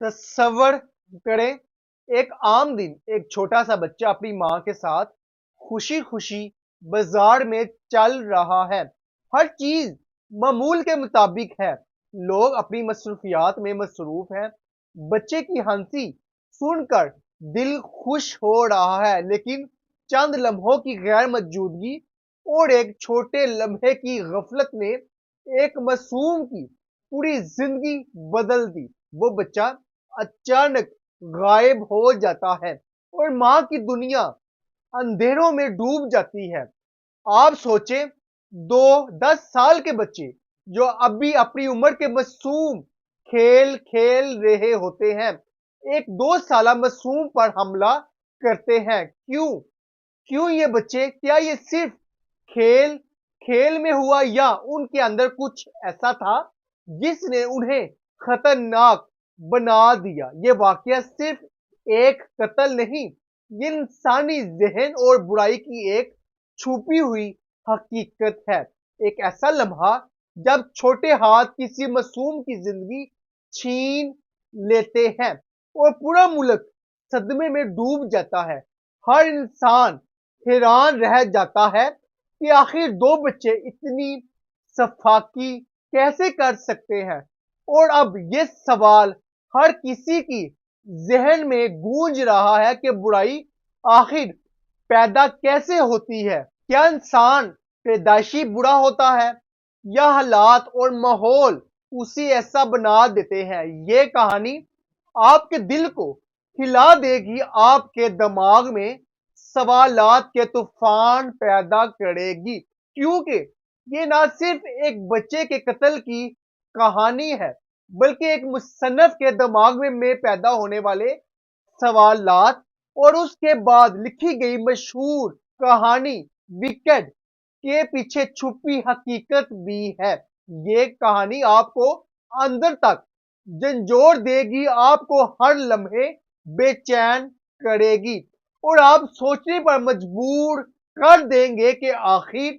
تصور کریں ایک عام دن ایک چھوٹا سا بچہ اپنی ماں کے ساتھ خوشی خوشی بازار میں چل رہا ہے۔ ہر چیز معمول کے مطابق ہے، لوگ اپنی مصروفیات میں مصروف ہیں۔ بچے کی ہنسی سن کر دل خوش ہو رہا ہے، لیکن چند لمحوں کی غیر موجودگی اور ایک چھوٹے لمحے کی غفلت نے ایک معصوم کی پوری زندگی بدل دی۔ وہ بچہ اچانک غائب ہو جاتا ہے اور ماں کی دنیا اندھیروں میں ڈوب جاتی ہے۔ آپ سوچیں، 10 سال کے بچے جو اب بھی اپنی عمر کے معصوم کھیل کھیل رہے ہوتے ہیں، ایک 2 سالہ معصوم پر حملہ کرتے ہیں۔ کیوں یہ بچے؟ کیا یہ صرف کھیل کھیل میں ہوا، یا ان کے اندر کچھ ایسا تھا جس نے انہیں خطرناک بنا دیا؟ یہ واقعہ صرف ایک قتل نہیں، یہ انسانی ذہن اور برائی کی ایک چھپی ہوئی حقیقت ہے۔ ایک ایسا لمحہ جب چھوٹے ہاتھ کسی معصوم کی زندگی چھین لیتے ہیں اور پورا ملک صدمے میں ڈوب جاتا ہے۔ ہر انسان حیران رہ جاتا ہے کہ آخر 2 بچے اتنی سفاکی کیسے کر سکتے ہیں، اور اب یہ سوال ہر کسی کی ذہن میں گونج رہا ہے کہ برائی آخر پیدا کیسے ہوتی ہے؟ کیا انسان پیدائشی برا ہوتا ہے، یا حالات اور ماحول اسے ایسا بنا دیتے ہیں؟ یہ کہانی آپ کے دل کو ہلا دے گی، آپ کے دماغ میں سوالات کے طوفان پیدا کرے گی، کیونکہ یہ نہ صرف ایک بچے کے قتل کی کہانی ہے، بلکہ ایک مصنف کے دماغ میں پیدا ہونے والے سوالات اور اس کے بعد لکھی گئی مشہور کہانی وکڈ کے پیچھے چھپی حقیقت بھی ہے۔ یہ کہانی آپ کو اندر تک جھنجھوڑ دے گی، آپ کو ہر لمحے بے چین کرے گی، اور آپ سوچنے پر مجبور کر دیں گے کہ آخر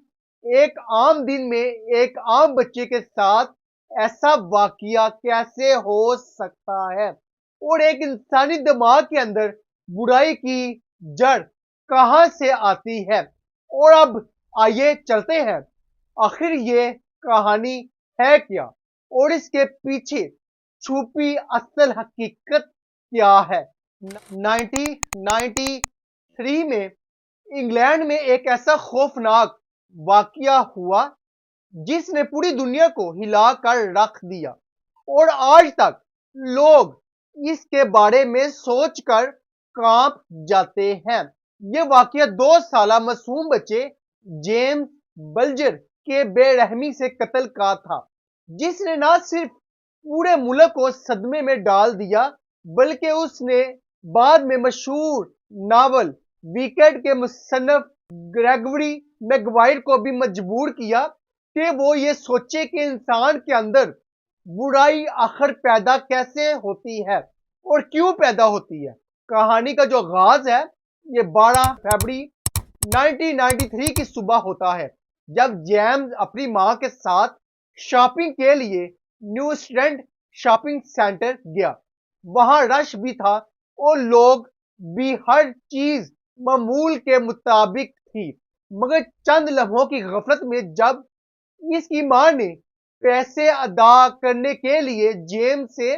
ایک عام دن میں ایک عام بچے کے ساتھ ایسا واقعہ کیسے ہو سکتا ہے، اور ایک انسانی دماغ کے اندر برائی کی جڑ کہاں سے آتی ہے۔ اور اب آئیے چلتے ہیں، آخر یہ کہانی ہے کیا، اور اس کے پیچھے چھپی اصل حقیقت کیا ہے۔ 1993 میں انگلینڈ میں ایک ایسا خوفناک واقعہ ہوا جس نے پوری دنیا کو ہلا کر رکھ دیا، اور آج تک لوگ اس کے بارے میں سوچ کر کانپ جاتے ہیں۔ یہ واقعہ 2 سالہ معصوم بچے جیمز بلجر کے بے رحمی سے قتل کا تھا، جس نے نہ صرف پورے ملک کو صدمے میں ڈال دیا، بلکہ اس نے بعد میں مشہور ناول وکڈ کے مصنف گریگوری میگوائر کو بھی مجبور کیا کہ وہ یہ سوچے کہ انسان کے اندر برائی آخر پیدا کیسے ہوتی ہے اور کیوں پیدا ہوتی ہے۔ کہانی کا جو آغاز ہے، یہ 12 فروری 1993 کی صبح ہوتا ہے، جب جیمز اپنی ماں کے ساتھ شاپنگ کے لیے نیو اسٹینڈ شاپنگ سینٹر گیا۔ وہاں رش بھی تھا اور لوگ بھی، ہر چیز معمول کے مطابق تھی، مگر چند لمحوں کی غفلت میں جب اس کی ماں نے پیسے ادا کرنے کے لیے جیمز سے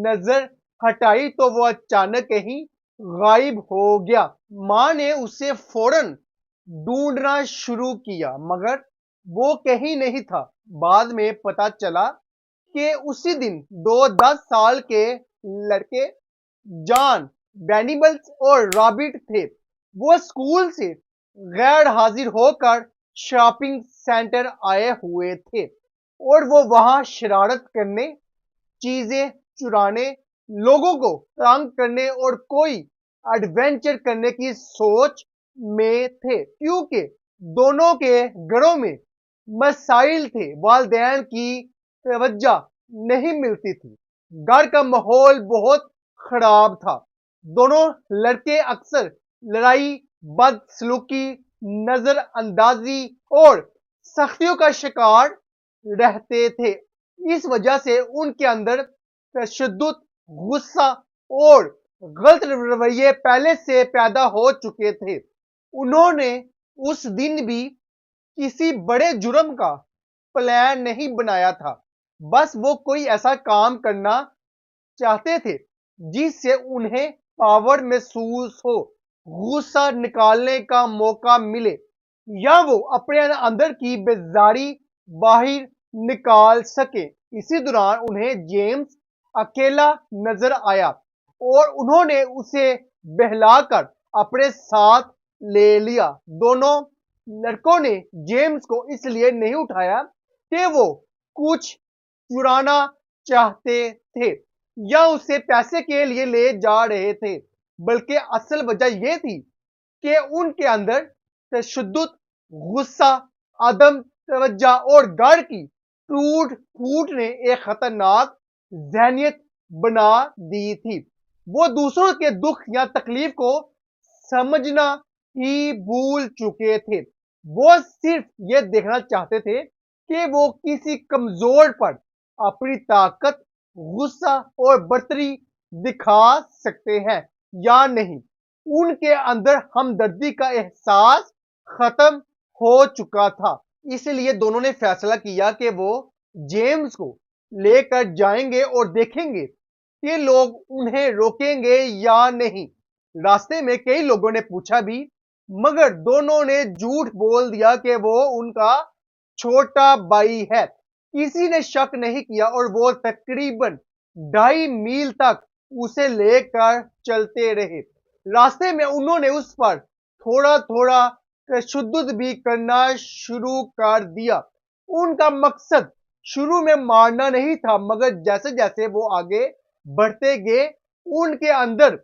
نظر ہٹائی تو وہ اچانک کہیں غائب ہو گیا۔ ماں نے اسے فوراً ڈھونڈنا شروع کیا، مگر وہ کہیں نہیں تھا۔ بعد میں پتہ چلا کہ اسی دن 2 10 سال کے لڑکے جان وینیبلز اور رابرٹ تھے۔ وہ اسکول سے غیر حاضر ہو کر شاپنگ سینٹر آئے ہوئے تھے، اور وہ وہاں شرارت کرنے، چیزیں چرانے، لوگوں کو تنگ کرنے اور کوئی ایڈونچر کرنے کی سوچ میں تھے، کیونکہ دونوں کے گھروں میں مسائل تھے، والدین کی توجہ نہیں ملتی تھی، گھر کا ماحول بہت خراب تھا۔ دونوں لڑکے اکثر لڑائی، بدسلوکی، نظر اندازی اور سختیوں کا شکار رہتے تھے۔ اس وجہ سے ان کے اندر تشدد غصہ اور غلط رویے پہلے سے پیدا ہو چکے تھے۔ انہوں نے اس دن بھی کسی بڑے جرم کا پلان نہیں بنایا تھا، بس وہ کوئی ایسا کام کرنا چاہتے تھے جس سے انہیں پاور محسوس ہو، غصہ نکالنے کا موقع ملے، یا وہ اپنے اندر کی بیزاری باہر نکال سکے۔ اسی دوران انہیں جیمز اکیلا نظر آیا اور انہوں نے اسے بہلا کر اپنے ساتھ لے لیا۔ دونوں لڑکوں نے جیمز کو اس لیے نہیں اٹھایا کہ وہ کچھ چرانا چاہتے تھے یا اسے پیسے کے لیے لے جا رہے تھے، بلکہ اصل وجہ یہ تھی کہ ان کے اندر تشدد، غصہ، عدم توجہ اور گھر کی ٹوٹ پھوٹ نے ایک خطرناک ذہنیت بنا دی تھی۔ وہ دوسروں کے دکھ یا تکلیف کو سمجھنا ہی بھول چکے تھے۔ وہ صرف یہ دیکھنا چاہتے تھے کہ وہ کسی کمزور پر اپنی طاقت، غصہ اور برتری دکھا سکتے ہیں یا نہیں۔ ان کے اندر ہمدردی کا احساس ختم ہو چکا تھا۔ اس لیے دونوں نے فیصلہ کیا کہ وہ جیمز کو لے کر جائیں گے اور دیکھیں گے کہ لوگ انہیں روکیں گے یا نہیں۔ راستے میں کئی لوگوں نے پوچھا بھی، مگر دونوں نے جھوٹ بول دیا کہ وہ ان کا چھوٹا بھائی ہے۔ کسی نے شک نہیں کیا اور وہ تقریباً 2.5 میل تک اسے لے کر چلتے رہے۔ راستے میں انہوں نے اس پر تھوڑا تھوڑا تشدد بھی کرنا شروع کر دیا۔ ان کا مقصد شروع میں مارنا نہیں تھا، مگر جیسے جیسے وہ آگے بڑھتے گئے ان کے اندر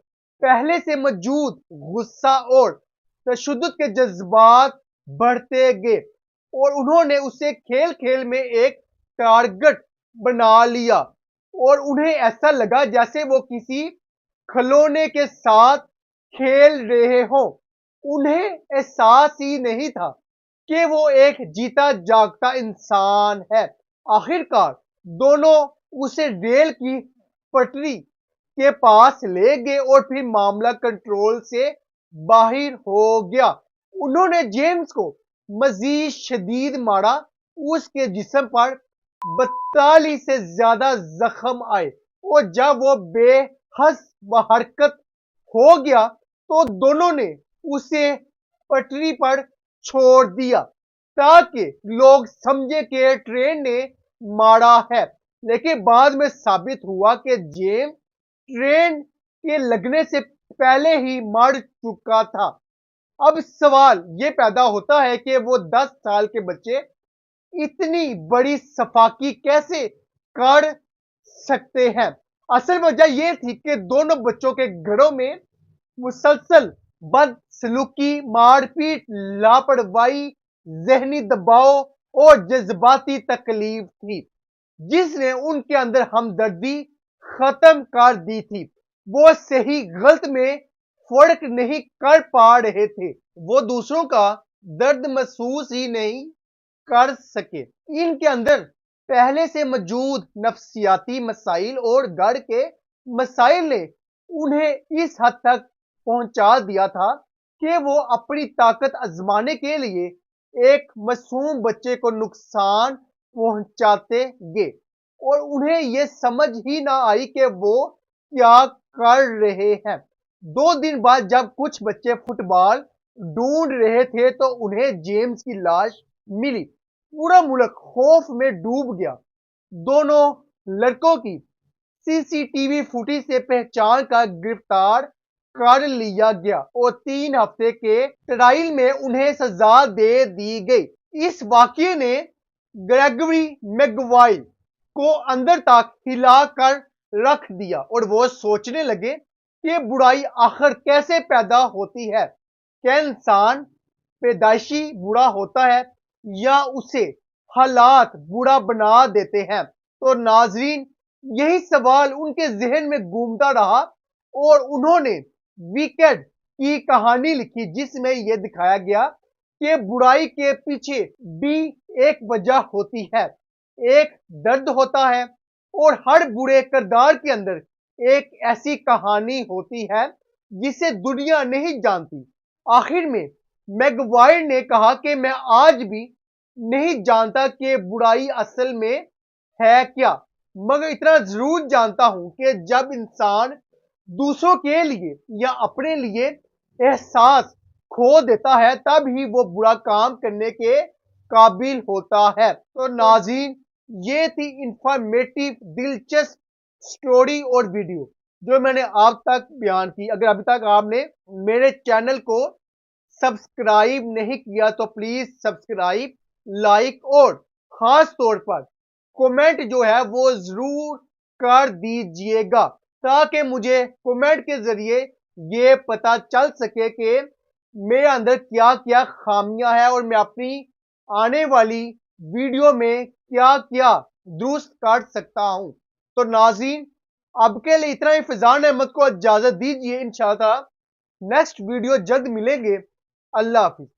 پہلے سے موجود غصہ اور تشدد کے جذبات بڑھتے گئے اور انہوں نے اسے کھیل کھیل میں ایک ٹارگٹ بنا لیا اور انہیں ایسا لگا جیسے وہ کسی کھلونے کے ساتھ کھیل رہے ہوں۔ انہیں احساس ہی نہیں تھا کہ وہ ایک جیتا جاگتا انسان ہے۔ آخر کار دونوں اسے ریل کی پٹری کے پاس لے گئے اور پھر معاملہ کنٹرول سے باہر ہو گیا۔ انہوں نے جیمز کو مزید شدید مارا، اس کے جسم پر 42 سے زیادہ زخم آئے اور جب وہ بے حس بحرکت ہو گیا تو دونوں نے اسے پٹری پر چھوڑ دیا تاکہ لوگ سمجھے کہ ٹرین نے مارا ہے، لیکن بعد میں ثابت ہوا کہ جیمز ٹرین کے لگنے سے پہلے ہی مر چکا تھا۔ اب سوال یہ پیدا ہوتا ہے کہ وہ 10 سال کے بچے اتنی بڑی سفاکی کیسے کر سکتے ہیں؟ اصل وجہ یہ تھی کہ دونوں بچوں کے گھروں میں مسلسل بد سلوکی، مار پیٹ، لاپرواہی، ذہنی دباؤ اور جذباتی تکلیف تھی جس نے ان کے اندر ہمدردی ختم کر دی تھی۔ وہ صحیح غلط میں فرق نہیں کر پا رہے تھے، وہ دوسروں کا درد محسوس ہی نہیں کر سکے۔ ان کے اندر پہلے سے موجود نفسیاتی مسائل اور گھر کے مسائل نے انہیں اس حد تک پہنچا دیا تھا کہ وہ اپنی طاقت آزمانے کے لیے ایک معصوم بچے کو نقصان پہنچاتے گئے اور انہیں یہ سمجھ ہی نہ آئی کہ وہ کیا کر رہے ہیں۔ 2 دن بعد جب کچھ بچے فٹ بال ڈھونڈ رہے تھے تو انہیں جیمز کی لاش ملی۔ پورا ملک خوف میں ڈوب گیا۔ دونوں لڑکوں کی سی سی ٹی وی فوٹیج سے پہچان کر گرفتار کر لیا گیا اور 3 ہفتے کے ٹرائل میں انہیں سزا دے دی گئی۔ اس واقعے نے گریگوری میگوائر کو اندر تک ہلا کر رکھ دیا اور وہ سوچنے لگے کہ برائی آخر کیسے پیدا ہوتی ہے؟ کیا انسان پیدائشی برا ہوتا ہے یا اسے حالات برا بنا دیتے ہیں؟ تو ناظرین، یہی سوال ان کے ذہن میں گھومتا رہا اور انہوں نے ویکڈ کی کہانی لکھی جس میں یہ دکھایا گیا کہ برائی کے پیچھے بھی ایک وجہ ہوتی ہے، ایک درد ہوتا ہے اور ہر برے کردار کے اندر ایک ایسی کہانی ہوتی ہے جسے دنیا نہیں جانتی۔ آخر میں میگوائر نے کہا کہ میں آج بھی نہیں جانتا کہ برائی اصل میں ہے کیا، مگر اتنا ضرور جانتا ہوں کہ جب انسان دوسروں کے لیے یا اپنے لیے احساس کھو دیتا ہے تب ہی وہ برا کام کرنے کے قابل ہوتا ہے۔ تو ناظرین، یہ تھی انفارمیٹیو دلچسپ سٹوری اور ویڈیو جو میں نے آپ تک بیان کی۔ اگر ابھی تک آپ نے میرے چینل کو سبسکرائب نہیں کیا تو پلیز سبسکرائب، لائک اور خاص طور پر کومنٹ جو ہے وہ ضرور کر دیجئے گا تاکہ مجھے کومنٹ کے ذریعے یہ پتا چل سکے کہ میرے اندر کیا کیا خامیاں ہیں اور میں اپنی آنے والی ویڈیو میں کیا کیا درست کر سکتا ہوں۔ تو ناظرین، اب کے لیے اتنا ہی۔ فیضان احمد کو اجازت دیجیے، انشاءاللہ نیکسٹ ویڈیو جلد ملیں گے۔ اللہ حافظ۔